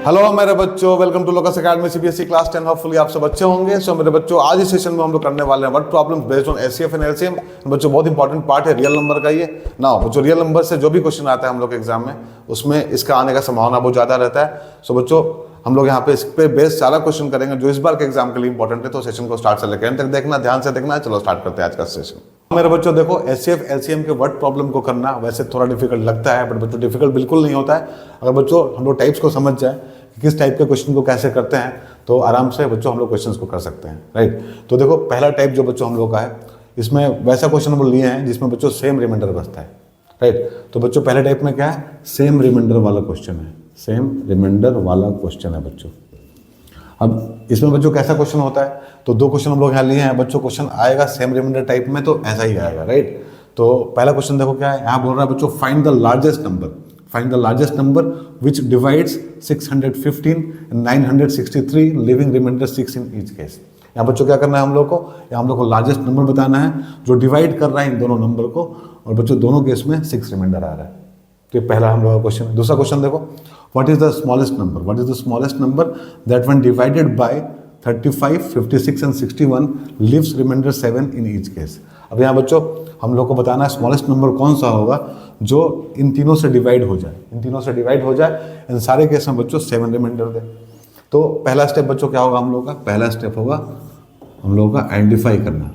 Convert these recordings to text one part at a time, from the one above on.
Hello मेरे बच्चों, welcome to Locus Academy CBSE class 10। Hopefully आप सब अच्छे होंगे। सो मेरे बच्चों, आज इस सेशन में हम लोग करने वाले हैं word problems based on HCF and LCM. बच्चों बहुत इंपॉर्टेंट पार्ट है रियल नंबर का। ये ना बच्चों, रियल नंबर से जो भी क्वेश्चन आता है हम लोग के एग्जाम में, उसमें इसका आने का संभावना बहुत ज्यादा रहता है। सो बच्चों, हम लोग यहाँ पे इस पे बेस्ड सारा क्वेश्चन करेंगे जो इस बार के एग्जाम के लिए इंपॉर्टेंट है। तो सेशन को स्टार्ट से लेकर एंड तक देखना, ध्यान से देखना। चलो स्टार्ट करते हैं आज का सेशन। मेरे बच्चों देखो, एचसीएफ एलसीएम के वर्ड प्रॉब्लम को करना वैसे थोड़ा डिफिकल्ट लगता है, बट बच्चों डिफिकल्ट बिल्कुल नहीं होता है। अगर बच्चों हम लोग टाइप्स को समझ जाए कि किस टाइप के क्वेश्चन को कैसे करते हैं, तो आराम से बच्चों हम लोग क्वेश्चंस को कर सकते हैं, राइट। तो देखो, पहला टाइप जो बच्चों हम लोग का है, इसमें वैसा क्वेश्चन हम लिए हैं जिसमें बच्चों सेम रिमाइंडर बचता है, राइट। तो बच्चों पहले टाइप में क्या है, सेम रिमाइंडर वाला क्वेश्चन है। सेम रिमाइंडर वाला क्वेश्चन है बच्चों। अब इसमें बच्चों कैसा क्वेश्चन होता है, तो दो क्वेश्चन हम लोग यहाँ लिए हैं बच्चों। क्वेश्चन आएगा सेम रिमाइंडर टाइप में, तो ऐसा ही आएगा, राइट। तो पहला क्वेश्चन देखो क्या है, यहाँ बोल रहा है बच्चों, find the largest number, find the largest number which divides 615 and 963, leaving remainder 6 in each case. यहाँ बच्चों क्या करना है हम लोग को, यहाँ हम लोग को लार्जेस्ट नंबर बताना है जो डिवाइड कर रहा है इन दोनों नंबर को, और बच्चों दोनों केस में 6 रिमाइंडर आ रहा है। तो ये पहला हम लोग का क्वेश्चन है। दूसरा क्वेश्चन देखो, what is the smallest number, what is the smallest number that when divided by 35, 56 and 61 leaves remainder 7 in each case. अब यहाँ बच्चों हम लोग को बताना है स्मॉलेस्ट नंबर कौन सा होगा जो इन तीनों से डिवाइड हो जाए, इन तीनों से डिवाइड हो जाए, इन सारे केस में बच्चों 7 रिमाइंडर दे। तो पहला स्टेप बच्चों क्या होगा हम लोग का, पहला स्टेप होगा हम लोगों का आइडेंटिफाई करना।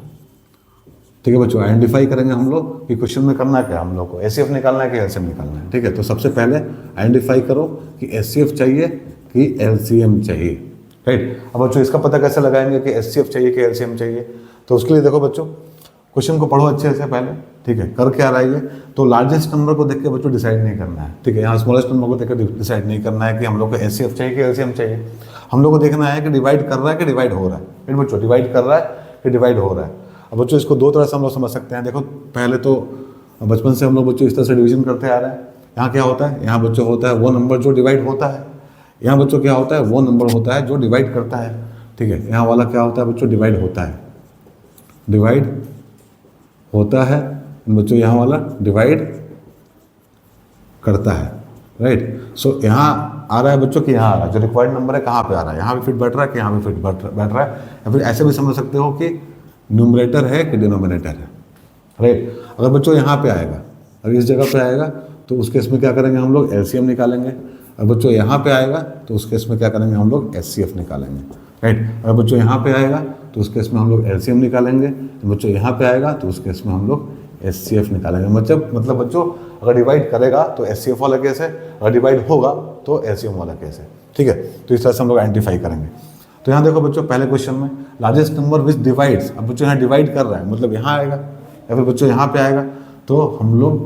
ठीक है बच्चों, आइडेंटिफाई करेंगे हम लोग कि क्वेश्चन में करना क्या, हम लोग को एचसीएफ निकालना है कि एलसीएम निकालना है। ठीक है, तो सबसे पहले आइडेंटिफाई करो कि एचसीएफ चाहिए कि एलसीएम चाहिए, राइट। अब बच्चों इसका पता कैसे लगाएंगे कि एचसीएफ चाहिए कि एलसीएम चाहिए, तो उसके लिए देखो बच्चों, क्वेश्चन को पढ़ो अच्छे से पहले। ठीक है, कर क्या रहा है ये, तो लार्जेस्ट नंबर को देख के बच्चों डिसाइड नहीं करना है। ठीक है, यहाँ स्मॉलेस्ट नंबर को देख के डिसाइड नहीं करना है कि हम लोग को एचसीएफ चाहिए कि एलसीएम चाहिए। हम लोग को देखना है कि डिवाइड कर रहा है कि डिवाइड हो रहा है, फिर बच्चों डिवाइड कर रहा है कि डिवाइड हो रहा है। अब बच्चों इसको दो तरह से हम लोग समझ सकते हैं। देखो पहले तो बचपन से हम लोग बच्चों इस तरह से डिवीजन करते आ रहे हैं। यहाँ क्या होता है, यहाँ बच्चों होता है वो नंबर जो डिवाइड होता है, यहाँ बच्चों क्या होता है, वो नंबर होता है जो डिवाइड करता है। ठीक है, यहाँ वाला क्या होता है बच्चों, डिवाइड होता है, डिवाइड होता है बच्चों, यहाँ वाला डिवाइड करता है, राइट। सो यहाँ आ रहा है बच्चों कि यहाँ आ रहा है, जो रिक्वायर्ड नंबर है कहाँ पे आ रहा है, यहाँ भी फिट बैठ रहा है कि यहाँ भी फिट बैठ रहा है। या फिर ऐसे भी समझ सकते हो कि न्यूमरेटर है कि डिनोमिनेटर है, राइट। अगर बच्चों यहाँ पे आएगा, अगर इस जगह पे आएगा तो उस केस में क्या करेंगे हम लोग, एलसीएम निकालेंगे। अगर बच्चों यहाँ पे आएगा तो उस केस में क्या करेंगे हम लोग, एचसीएफ निकालेंगे, राइट। अगर बच्चों यहाँ पे आएगा तो उस केस में हम लोग एलसीएम निकालेंगे। तो बच्चों यहाँ पे आएगा तो उस केस में हम लोग एचसीएफ निकालेंगे। मतलब बच्चों अगर डिवाइड करेगा तो एचसीएफ वाला केस है, अगर डिवाइड होगा तो एलसीएम वाला केस है। ठीक है, तो इस तरह से हम लोग आइडेंटिफाई करेंगे। तो यहाँ देखो बच्चों, पहले क्वेश्चन में लार्जेस्ट नंबर विच डिवाइड्स, अब बच्चों यहाँ डिवाइड कर रहा है, मतलब यहाँ आएगा या फिर बच्चों यहाँ पे आएगा, तो हम लोग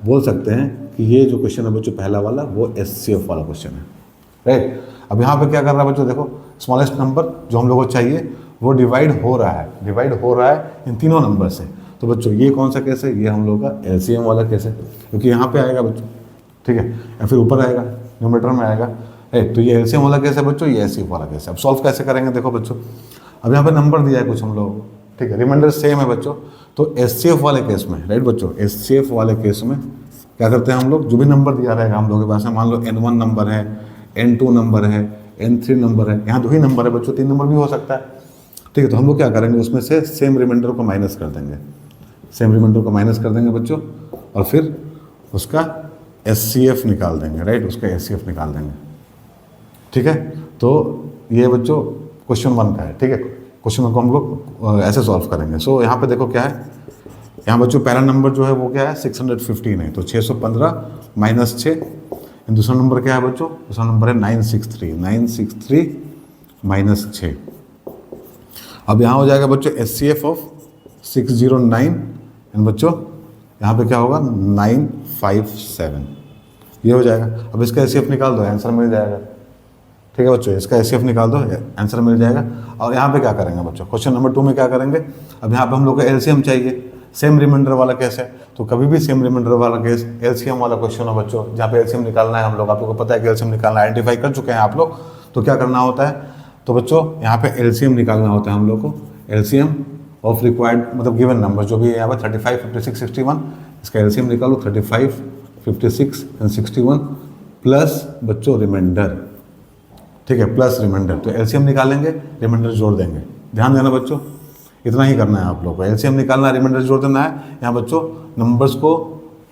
बोल सकते हैं कि ये जो क्वेश्चन है बच्चों पहला वाला वो एचसीएफ वाला क्वेश्चन है, राइट। अब यहाँ पे क्या कर रहा है बच्चों, देखो स्मॉलेस्ट नंबर जो हम लोग को चाहिए वो डिवाइड हो रहा है, डिवाइड हो रहा है इन तीनों नंबर से। तो बच्चों ये कौन सा केस है, ये हम लोग का एलसीएम वाला केस है, क्योंकि यहाँ पे आएगा बच्चों, ठीक है, या फिर ऊपर आएगा न्यूमरेटर में आएगा, राइट। तो ये एलसीएम वाला केस है बच्चों, ये एचसीएफ वाला केस है। अब सॉल्व कैसे करेंगे, देखो बच्चों, अब यहाँ पे नंबर दिया है कुछ हम लोगों को, ठीक है, रिमाइंडर सेम है बच्चों। तो एचसीएफ वाले केस में, राइट बच्चों, एचसीएफ वाले केस में क्या करते हैं हम लोग, जो भी नंबर दिया रहेगा हम लोग के पास है, मान लो N1 नंबर है, N2 नंबर है, N3 नंबर है, यहाँ 2 ही नंबर है बच्चों, 3 नंबर भी हो सकता है। ठीक है, तो हम लोग क्या करेंगे, उसमें से सेम रिमाइंडर को माइनस कर देंगे, सेम रिमाइंडर को माइनस कर देंगे बच्चों, और फिर उसका एचसीएफ निकाल देंगे, राइट, उसका एचसीएफ निकाल देंगे। ठीक है, तो ये बच्चों क्वेश्चन 1 का है। ठीक है, क्वेश्चन को हम लोग ऐसे सॉल्व करेंगे। सो यहाँ पे देखो क्या है, यहाँ बच्चों पहला नंबर जो है वो क्या है, 615 है, तो 615 माइनस 6। दूसरा नंबर क्या है बच्चों, दूसरा नंबर है 963 माइनस 6। अब यहाँ हो जाएगा बच्चों एचसीएफ ऑफ 609 एंड बच्चों यहाँ पे क्या होगा 957, ये हो जाएगा। अब इसका एचसीएफ निकाल दो, आंसर मिल जाएगा। ठीक है बच्चों, इसका एचसीएफ निकाल दो, आंसर मिल जाएगा। और यहाँ पे क्या करेंगे बच्चों, क्वेश्चन नंबर 2 में क्या करेंगे, अब यहाँ पे हम लोग को एलसीएम चाहिए, सेम रिमाइंडर वाला केस है। तो कभी भी सेम रिमाइंडर वाला केस एलसीएम वाला क्वेश्चन हो बच्चों, जहाँ पे एलसीएम निकालना है हम लोग, आप लोगों को पता है कि एलसीएम निकालना, आइडेंटिफाई कर चुके हैं आप लोग। तो क्या करना होता है, तो बच्चों यहाँ पे एलसीएम निकालना होता है हम लोग को, एलसीएम ऑफ रिक्वायर्ड मतलब गिवन नंबर जो भी है यहाँ पर 35, 56, 61, इसका एलसीएम निकालो 35, 56 एंड 61 प्लस बच्चों रिमाइंडर, ठीक है, प्लस रिमाइंडर, तो एलसीएम निकालेंगे, रिमाइंडर जोड़ देंगे। ध्यान देना बच्चों, इतना ही करना है आप लोग को, एलसीएम निकालना है, रिमाइंडर जोड़ देना है। यहाँ बच्चों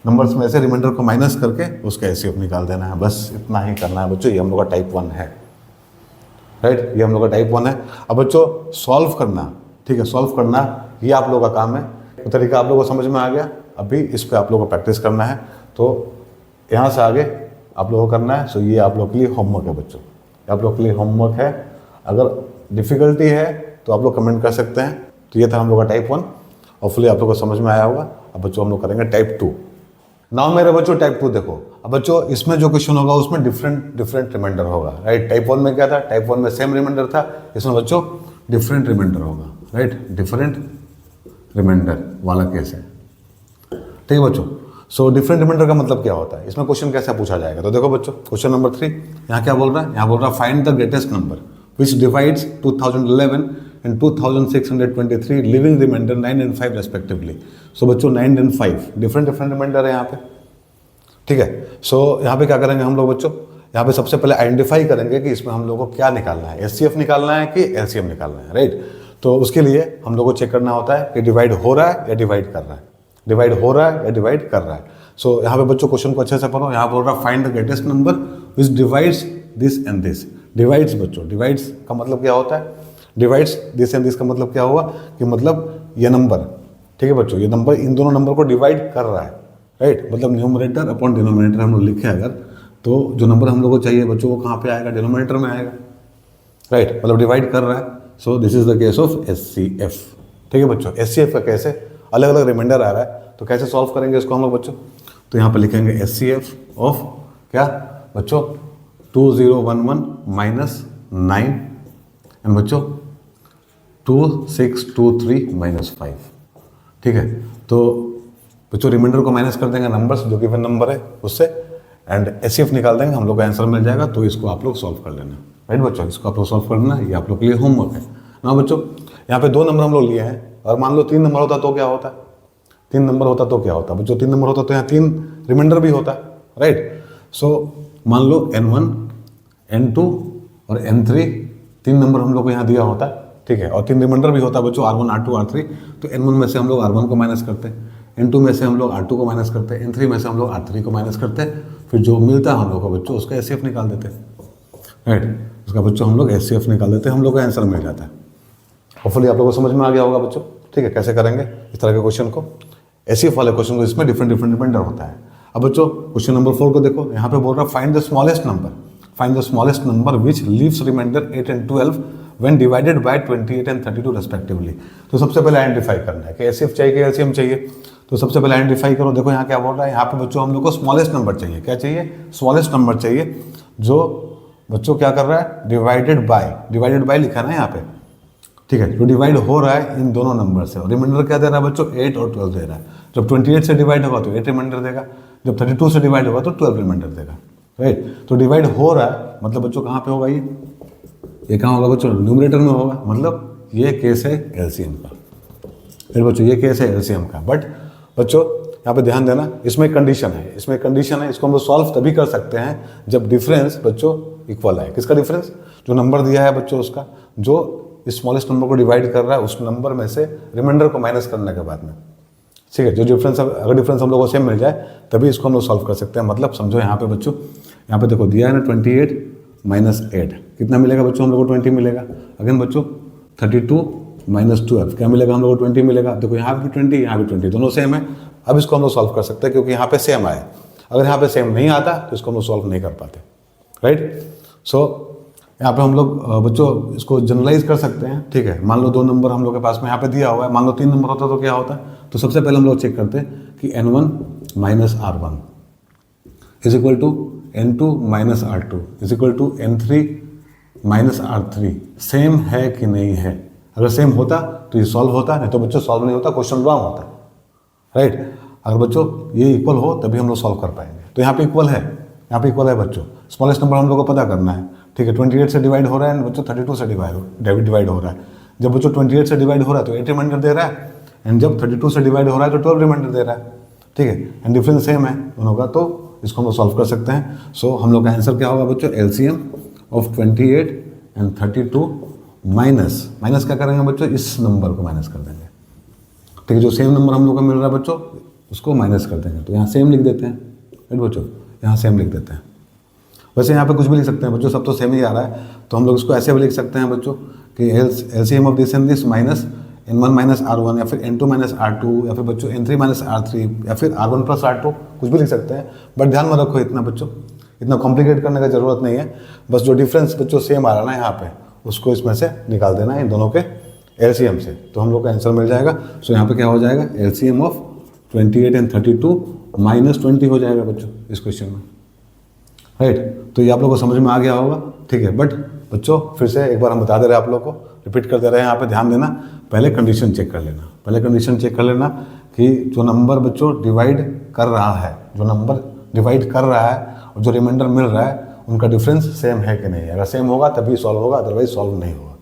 नंबर्स में से रिमाइंडर को माइनस करके उसका एलसीएम निकाल देना है, बस इतना ही करना है बच्चों। ये हम लोग का टाइप 1 है, राइट, ये हम लोग का टाइप 1 है। अब बच्चों सॉल्व करना, ठीक है, सॉल्व करना ये आप लोग का काम है। तो तरीका आप लोगों को समझ में आ गया, अभी इस पर आप लोगों को प्रैक्टिस करना है। तो यहाँ से आगे आप लोगों को करना है। सो ये आप लोग के लिए होमवर्क है बच्चों, आप लोग के लिए होमवर्क है। अगर डिफ़िकल्टी है तो आप लोग कमेंट कर सकते हैं। तो ये था हम लोग का टाइप 1, होपफुली आप लोग को समझ में आया होगा। अब बच्चों हम लोग करेंगे टाइप 2। नाउ मेरे बच्चों टाइप 2 देखो। अब बच्चों इसमें जो क्वेश्चन होगा उसमें डिफरेंट रिमाइंडर होगा, राइट। टाइप 1 में क्या था, टाइप 1 में सेम रिमाइंडर था, इसमें बच्चों डिफरेंट रिमाइंडर होगा, राइट, डिफरेंट रिमाइंडर वाला केस है, ठीक है बच्चों। सो डिफरेंट रिमाइंडर का मतलब क्या होता है, इसमें क्वेश्चन कैसे पूछा जाएगा। तो देखो बच्चों क्वेश्चन नंबर 3 यहाँ क्या बोल रहा है, यहाँ बोल रहा है find the greatest number which divides 2011 and 2623 leaving remainder 9 and 5 respectively. So बच्चों 9 and 5 डिफरेंट रिमाइंडर है यहाँ पे, ठीक है। सो यहाँ पे क्या करेंगे हम लोग बच्चों, यहाँ पे सबसे पहले आइडेंटिफाई करेंगे कि इसमें हम लोग को क्या निकालना है, एचसीएफ निकालना है कि एलसीएम निकालना है, राइट। तो उसके लिए हम लोग को चेक करना होता है कि डिवाइड हो रहा है या डिवाइड कर रहा है, डिवाइड हो रहा है या डिवाइड कर रहा है। सो यहाँ पे बच्चों क्वेश्चन को अच्छे से पढ़ो। यहाँ बोल रहा है find the greatest number which divides this and this. Divides बच्चों, डिवाइड्स का मतलब क्या होता है, डिवाइड्स दिस एंड दिस का मतलब क्या हुआ कि मतलब ये नंबर, ठीक है बच्चों, ये नंबर इन दोनों नंबर को डिवाइड कर रहा है, राइट। मतलब न्यूमरेटर अपॉन डिनोमिनेटर हम लोग लिखे अगर, तो जो नंबर हम लोग को चाहिए बच्चों वो कहाँ पे आएगा, डिनोमिनेटर में आएगा, राइट, मतलब डिवाइड कर रहा है। So this is the case of HCF, ठीक है बच्चों। एचसीएफ का कैसे अलग अलग रिमाइंडर आ रहा है, तो कैसे सॉल्व करेंगे इसको हम लोग बच्चों। तो यहाँ पे लिखेंगे एचसीएफ ऑफ क्या बच्चों 2011 माइनस 9 एंड बच्चों 2623 माइनस 5, ठीक है। तो बच्चों रिमाइंडर को माइनस कर देंगे नंबर्स जो गिवन नंबर है उससे, एंड एचसीएफ निकाल देंगे, हम लोग को आंसर मिल जाएगा। तो इसको आप लोग सॉल्व कर लेना, राइट बच्चों, इसको आप लोग सॉल्व करना, ये आप लोग के लिए होमवर्क है ना बच्चों। यहाँ पे 2 नंबर हम लोग लिए हैं, और मान लो 3 नंबर होता तो क्या होता, 3 नंबर होता तो क्या होता बच्चों, 3 नंबर होता तो यहाँ 3 रिमाइंडर भी होता, राइट। सो मान लो n1 n2 और n3 3 नंबर हम लोग को यहाँ दिया होता, ठीक है, और 3 रिमाइंडर भी होता बच्चों r1 r2 r3। तो n1 में से हम लोग r1 को माइनस करते हैं, n2 में से हम लोग r2 को माइनस करते हैं, n3 में से हम लोग r3 को माइनस करते हैं, फिर जो मिलता है हम लोग को बच्चों उसका एचसीएफ निकाल देते हैं, राइट। उसका बच्चों हम लोग एचसीएफ निकाल देते हैं, हम लोग का आंसर मिल जाता है। होपफुली आप लोगों को समझ में आ गया होगा बच्चों, ठीक है, कैसे करेंगे इस तरह के क्वेश्चन को, एचसीएफ वाले क्वेश्चन को, इसमें डिफरेंट रिमाइंडर होता है। अब बच्चों क्वेश्चन नंबर 4 को देखो, यहाँ पे बोल रहा है find the smallest number which leaves remainder 8 and 12 when divided by 28 and 32 respectively. तो सबसे पहले आइडेंटिफाई करना है कि एचसीएफ चाहिए कि एलसीएम चाहिए। तो सबसे पहले आइडेंटिफाई करो। देखो यहाँ क्या बोल रहा है, यहाँ पे बच्चों हम लोग को स्मॉलेस्ट नंबर चाहिए, क्या चाहिए, स्मॉलेस्ट नंबर चाहिए, जो बच्चों क्या कर रहा है, डिवाइडेड बाय लिखा ना यहाँ पे, ठीक है, जो डिवाइड हो रहा है इन दोनों नंबर से। और रिमाइंडर क्या दे रहा है बच्चों, 8 और 12 दे रहा है। जब 28 से डिवाइड होगा तो 8 रिमाइंडर देगा, जब 32 से डिवाइड होगा तो 12 रिमाइंडर देगा, राइट। तो डिवाइड हो रहा है मतलब बच्चों कहाँ पे होगा, ये कहाँ होगा बच्चों, न्यूमरेटर में होगा, मतलब ये केस है एलसीएम का, फिर बच्चों ये केस है एलसीएम का। बट बच्चों यहाँ पे ध्यान देना, इसमें कंडीशन है, इसको हम लोग सॉल्व तभी कर सकते हैं जब डिफरेंस बच्चों इक्वल है। किसका डिफरेंस, जो नंबर दिया है बच्चों उसका, जो स्मॉलेस्ट नंबर को डिवाइड कर रहा है उस नंबर में से रिमाइंडर को माइनस करने के बाद में, ठीक है। जो डिफरेंस, अगर डिफरेंस हम लोग को सेम मिल जाए तभी इसको हम लोग सॉल्व कर सकते हैं। मतलब समझो यहाँ पे बच्चों, यहाँ पे देखो दिया है ना 28 माइनस 8 कितना मिलेगा बच्चों, हम लोग को 20 मिलेगा। अगेन बच्चों 32 माइनस 12 क्या मिलेगा, हम लोग को 20 मिलेगा। देखो यहाँ भी 20, यहाँ भी 20, दोनों सेम है। अब इसको हम लोग सॉल्व कर सकते हैं क्योंकि यहाँ पे सेम आए। अगर यहाँ पे सेम नहीं आता तो इसको हम लोग सॉल्व नहीं कर पाते, राइट। सो यहाँ पे हम लोग बच्चों इसको जनरलाइज कर सकते हैं, ठीक है। मान लो 2 नंबर हम लोग के पास में यहाँ पे दिया हुआ है, मान लो 3 नंबर होता तो क्या होता। तो सबसे पहले हम लोग चेक करते हैं कि n1 minus r1 is equal to n2 minus r2 is equal to n3 minus r3 same है कि नहीं है। अगर सेम होता तो ये सॉल्व होता, नहीं तो बच्चों सॉल्व नहीं होता, क्वेश्चन रॉन्ग होता, राइट। अगर बच्चों ये इक्वल हो तभी हम लोग सॉल्व कर पाएंगे। तो यहाँ पे इक्वल है, यहाँ पे इक्वल है बच्चों। स्मॉलेस्ट नंबर हम लोग को पता करना है, ठीक है। 28 से डिवाइड हो रहा है बच्चों, 32 से डिवाइड हो रहा है। जब बच्चों 28 से डिवाइड हो रहा है तो 8 रिमाइंडर दे रहा है, एंड जब 32 से डिवाइड हो रहा है तो 12 रिमाइंडर दे रहा है, ठीक है। एंड डिफरेंस सेम है दोनों का, तो इसको हम लोग सॉल्व कर सकते हैं। सो हम लोग का आंसर क्या होगा बच्चों, एलसीएम ऑफ 28 एंड 32 माइनस क्या करेंगे बच्चों, इस नंबर को माइनस कर देंगे। ठीक है, जो सेम नंबर हम लोग को मिल रहा है बच्चों उसको माइनस कर देंगे। तो यहाँ सेम लिख देते हैं, राइट बच्चों, यहाँ सेम लिख देते हैं। वैसे यहाँ पे कुछ भी लिख सकते हैं बच्चों, सब तो सेम ही आ रहा है, तो हम लोग इसको ऐसे भी लिख सकते हैं बच्चों कि LCM of this and this minus n1 minus R1 या फिर n2 माइनस R2 या फिर बच्चों n3 माइनस R3 या फिर R1 प्लस R2, कुछ भी लिख सकते हैं। बट ध्यान में रखो इतना बच्चों, इतना कॉम्प्लिकेट करने का ज़रूरत नहीं है, बस जो डिफरेंस बच्चों सेम आ रहा है ना यहाँ पे उसको इसमें से निकाल देना है इन दोनों के एलसीएम से, तो हम लोग का आंसर मिल जाएगा। सो यहाँ पे क्या हो जाएगा, एलसीएम ऑफ 28 एंड 32 माइनस 20 हो जाएगा बच्चों इस क्वेश्चन में, राइट। तो ये आप लोगों को समझ में आ गया होगा, ठीक है। बट बच्चों फिर से एक बार हम बता दे रहे हैं आप लोग को, रिपीट कर दे रहे हैं, यहाँ पे ध्यान देना, पहले कंडीशन चेक कर लेना, पहले कंडीशन चेक कर लेना कि जो नंबर बच्चों डिवाइड कर रहा है, जो नंबर डिवाइड कर रहा है और जो रिमाइंडर मिल रहा है उनका डिफरेंस सेम है कि नहीं। अगर सेम होगा तभी सॉल्व होगा, अदरवाइज सॉल्व नहीं होगा,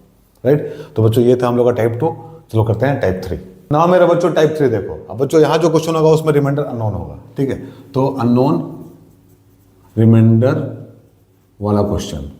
राइट। तो बच्चों ये था हम लोग का टाइप 2। चलो करते हैं टाइप 3। ना मेरे बच्चों टाइप 3 देखो, अब बच्चों यहाँ जो क्वेश्चन होगा उसमें रिमाइंडर अननोन होगा, ठीक है। तो अननोन रिमाइंडर वाला क्वेश्चन,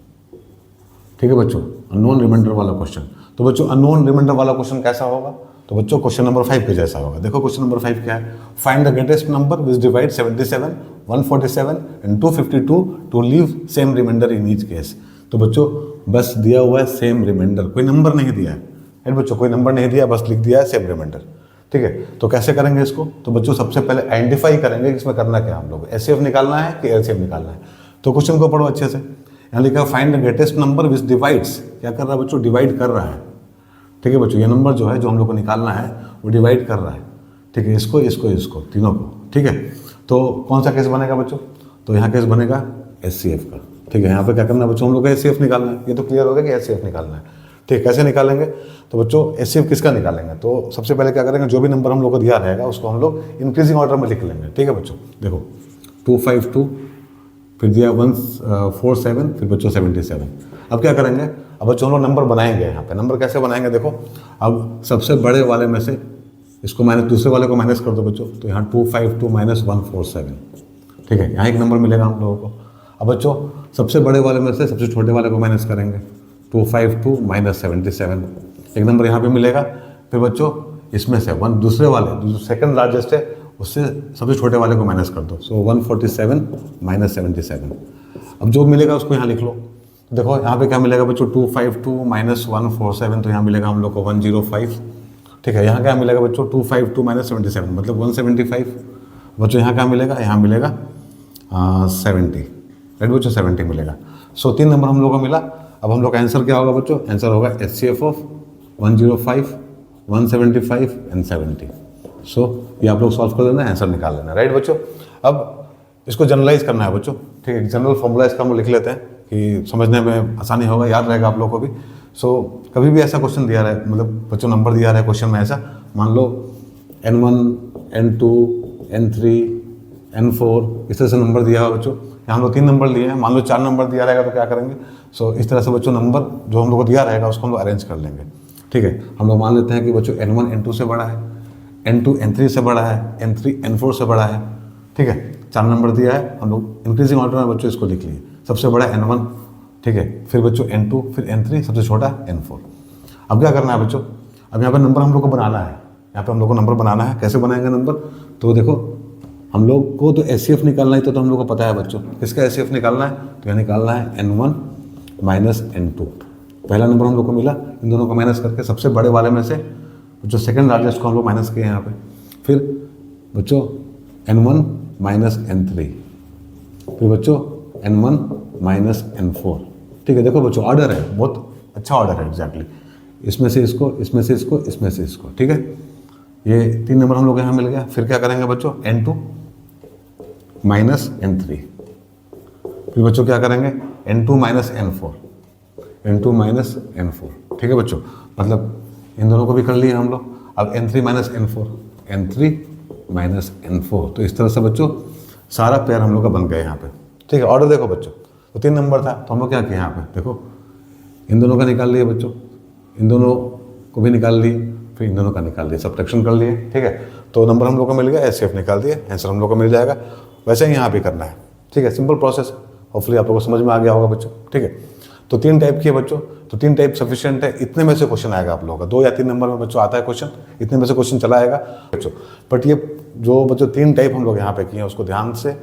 ठीक है बच्चों, अननोन रिमाइंडर वाला क्वेश्चन। तो बच्चों अननोन रिमाइंडर वाला क्वेश्चन कैसा होगा, तो बच्चों क्वेश्चन नंबर 5 के जैसा होगा। देखो क्वेश्चन नंबर 5 क्या है, find the greatest number which divide 77, 147 and 252 to leave same remainder in each case. तो बच्चों बस दिया हुआ है सेम रिमाइंडर, कोई नंबर नहीं दिया है, राइट बच्चों, कोई नंबर नहीं दिया, बस लिख दिया है सेम रिमाइंडर, ठीक है। तो कैसे करेंगे इसको, तो बच्चों सबसे पहले आइडेंटिफाई करेंगे कि इसमें करना क्या है, हम लोग एचसीएफ निकालना है कि एलसीएम निकालना है। तो क्वेश्चन को पढ़ो अच्छे से, यहाँ लिखा है find the greatest number which divides, क्या कर रहा है बच्चों, डिवाइड कर रहा है, ठीक है बच्चों। ये नंबर जो है जो हम लोग को निकालना है वो डिवाइड कर रहा है, ठीक है, इसको इसको इसको तीनों को, ठीक है। तो कौन सा केस बनेगा बच्चों, तो यहाँ केस बनेगा एचसीएफ का, ठीक है। यहाँ पे क्या करना है बच्चों, हम लोग को एचसीएफ निकालना है, ये तो क्लियर हो गया कि एचसीएफ निकालना है, ठीक है। कैसे निकालेंगे, तो बच्चों एचसीएफ किसका निकालेंगे, तो सबसे पहले क्या करेंगे, जो भी नंबर हम लोग को दिया रहेगा उसको हम लोग इंक्रीजिंग ऑर्डर में लिख लेंगे, ठीक है बच्चों। देखो 252, फिर दिया 147, फिर बच्चों 77। अब क्या करेंगे, अब बच्चों हम लोग नंबर बनाएंगे। यहाँ पे नंबर कैसे बनाएंगे, देखो अब सबसे बड़े वाले में से इसको माइनस, दूसरे वाले को माइनस कर दो बच्चों, तो यहाँ 252 माइनस 147, ठीक है, यहाँ एक नंबर मिलेगा हम लोगों को। अब बच्चों सबसे बड़े वाले में से सबसे छोटे वाले को माइनस करेंगे, 252 माइनस 77, एक नंबर यहाँ पे मिलेगा। फिर बच्चों इसमें से वन दूसरे वाले, जो सेकंड लार्जेस्ट है उससे सबसे छोटे वाले को माइनस कर दो, सो 147 माइनस 77। अब जो मिलेगा उसको यहाँ लिख लो। देखो यहाँ पे क्या मिलेगा बच्चों, 252 माइनस 147, तो यहाँ मिलेगा हम लोग को 105, ठीक है। यहाँ क्या मिलेगा बच्चों, 252 माइनस 77 मतलब 175। बच्चों यहाँ क्या मिलेगा, यहाँ मिलेगा 70, राइट बच्चों, 70 मिलेगा। सो 3 नंबर हम लोग को मिला। अब हम लोग का आंसर क्या होगा बच्चों, आंसर होगा एचसीएफ ऑफ 105, 175 एंड 70। सो ये आप लोग सॉल्व कर लेना, आंसर निकाल लेना, राइट बच्चों। अब इसको जनरलाइज करना है बच्चों, ठीक है। जनरल फॉर्मूला इसका हम लिख लेते हैं कि समझने में आसानी होगा, याद रहेगा आप लोग को भी। सो कभी भी ऐसा क्वेश्चन दिया रहा है, मतलब बच्चों नंबर दिया रहा है क्वेश्चन में ऐसा, मान लो N1, N2, N3, N4 इस तरह से नंबर दिया हुआ बच्चों। यहाँ हम लोग 3 नंबर लिए हैं, मान लो 4 नंबर दिया रहेगा तो क्या करेंगे, सो इस तरह से बच्चों नंबर जो हम लोग को दिया रहेगा उसको हम लोग अरेंज कर लेंगे, ठीक है। हम लोग मान लेते हैं कि बच्चों N1 N2 से बड़ा है, N2 N3 से बड़ा है, N3 N4 से बड़ा है, ठीक है। 4 नंबर दिया है, हम लोग इंक्रीजिंग ऑर्डर में बच्चों इसको लिख लिए। सबसे बड़ा N1, ठीक है, फिर बच्चों N2, फिर N3, सबसे छोटा N4। अब क्या करना है बच्चों, अब यहाँ पर नंबर हम लोग को बनाना है, यहाँ पे हम लोग को नंबर बनाना है। कैसे बनाएंगे नंबर, तो देखो हम लोग को तो एचसीएफ निकालना है, तो हम लोग को पता है बच्चों किसका एचसीएफ निकालना है, तो यहाँ निकालना है N1 माइनस N2। पहला नंबर हम लोग को मिला, इन दोनों को माइनस करके सबसे बड़े वाले में से जो सेकंड लार्जेस्ट को हम लोग माइनस किए यहाँ पे। फिर बच्चों N1 माइनस N3, फिर बच्चों N1 माइनस N4, ठीक है। देखो बच्चों ऑर्डर है, बहुत अच्छा ऑर्डर है एग्जैक्टली, इसमें से इसको, इसमें से इसको, इसमें से इसको, ठीक है। ये 3 नंबर हम लोग यहाँ मिल गया। फिर क्या करेंगे बच्चों, N2 माइनस N3, फिर बच्चों क्या करेंगे N2 minus N4, N2 minus N4, ठीक है बच्चों। मतलब इन दोनों को भी कर लिए हम लोग। अब N3 minus N4, N3 minus N4, तो इस तरह से बच्चों सारा पेयर हम लोग का बन गया यहाँ पे, ठीक है। ऑर्डर देखो बच्चों, तो 3 नंबर था, तो हम लोग क्या किया यहाँ पे, देखो इन दोनों का निकाल लिए बच्चों, इन दोनों को भी निकाल लिए, फिर इन दोनों का निकाल लिए, सब्ट्रैक्शन कर लिए, ठीक है। तो नंबर हम लोग को मिल गया, एचसीएफ निकाल दिए, आंसर हम लोग को मिल जाएगा। वैसे ही यहाँ भी करना है, ठीक है, सिंपल प्रोसेस। होपफुली आप लोगों को समझ में आ गया होगा बच्चों, ठीक है। तो 3 टाइप की है बच्चों, तो 3 टाइप सफिशिएंट है। इतने में से क्वेश्चन आएगा आप लोगों का, 2 या 3 नंबर में बच्चों आता है क्वेश्चन, इतने में से क्वेश्चन चला आएगा बच्चों। बट ये जो बच्चों 3 टाइप हम लोग यहाँ पे किए हैं उसको ध्यान से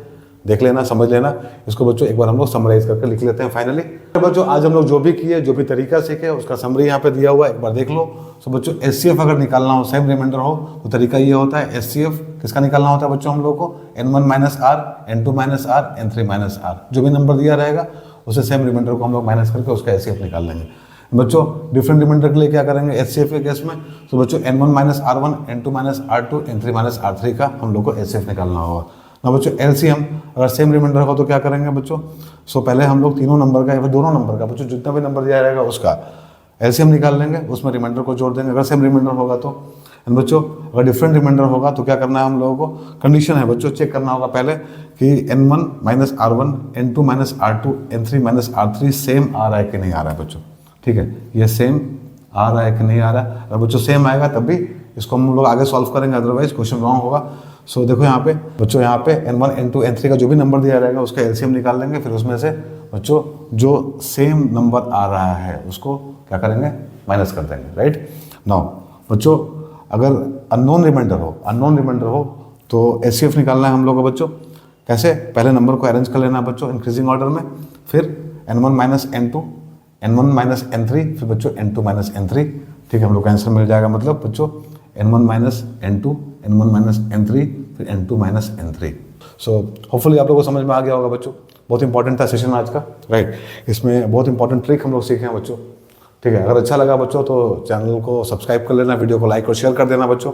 देख लेना, समझ लेना। इसको बच्चों एक बार हम लोग समराइज करके लिख लेते हैं फाइनली। तो बच्चों आज हम लोग जो भी किए, जो भी तरीका सीखे, उसका समरी यहाँ पे दिया हुआ है, एक बार देख लो। तो बच्चों एचसीएफ अगर निकालना हो, सेम रिमाइंडर हो, तो तरीका ये होता है एचसीएफ किसका निकालना होता है बच्चों हम लोग को, n1 minus r, n2 minus r, n3 minus r, जो भी नंबर दिया रहेगा उसे सेम रिमाइंडर को हम लोग माइनस करके उसका एचसीएफ निकाल लेंगे बच्चों। डिफरेंट रिमाइंडर के लिए क्या करेंगे एचसीएफ के केस में, तो बच्चों n1 minus r1, n2 minus r2, n3 minus r3 का हम लोग को एचसीएफ निकालना होगा ना बच्चों। एलसीएम अगर सेम रिमाइंडर हो तो क्या करेंगे बच्चों, सो पहले हम लोग तीनों नंबर का या फिर दोनों नंबर का बच्चों जितना भी नंबर दिया रहेगा उसका एलसीएम निकाल लेंगे, उसमें रिमाइंडर को जोड़ देंगे अगर सेम रिमाइंडर होगा तो। एंड बच्चों अगर डिफरेंट रिमाइंडर होगा तो क्या करना है हम लोगों को, कंडीशन है बच्चों, चेक करना होगा पहले कि n1 minus r1, n2 minus r2, n3 minus r3 same आ रहा है कि नहीं आ रहा है बच्चों। ठीक है, ये सेम आ रहा है कि नहीं आ रहा है, अगर बच्चों सेम आएगा तब भी इसको हम लोग आगे सॉल्व करेंगे, अदरवाइज क्वेश्चन रॉन्ग होगा। सो देखो यहाँ पे बच्चों, यहाँ पे n1, n2, n3 का जो भी नंबर दिया रहेगा उसका एलसीएम निकाल लेंगे, फिर उसमें से बच्चों जो सेम नंबर आ रहा है उसको क्या करेंगे, माइनस कर देंगे, राइट। नाउ बच्चों अगर अननोन रिमाइंडर हो तो एचसीएफ निकालना है हम लोग को बच्चों। कैसे, पहले नंबर को अरेंज कर लेना है बच्चों इंक्रीजिंग ऑर्डर में, फिर n1 minus n2, n1 minus n3, फिर बच्चों n2 माइनस n3। ठीक है, हम लोग का आंसर मिल जाएगा, मतलब बच्चों n1 minus n2, n1 minus n3, फिर n2 minus n3। So hopefully आप लोगों को समझ में आ गया होगा बच्चों। बहुत इंपॉर्टेंट था सेशन आज का, राइट। इसमें बहुत इंपॉर्टेंट ट्रिक हम लोग सीखे हैं बच्चों। ठीक है, अगर अच्छा लगा बच्चों तो चैनल को सब्सक्राइब कर लेना, वीडियो को लाइक और शेयर कर देना बच्चों।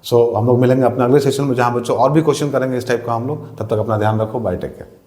सो हम लोग मिलेंगे अपने अगले सेशन में, जहाँ बच्चों और भी क्वेश्चन करेंगे इस टाइप का हम लोग। तब तक अपना ध्यान रखो, बाय, टेक केयर।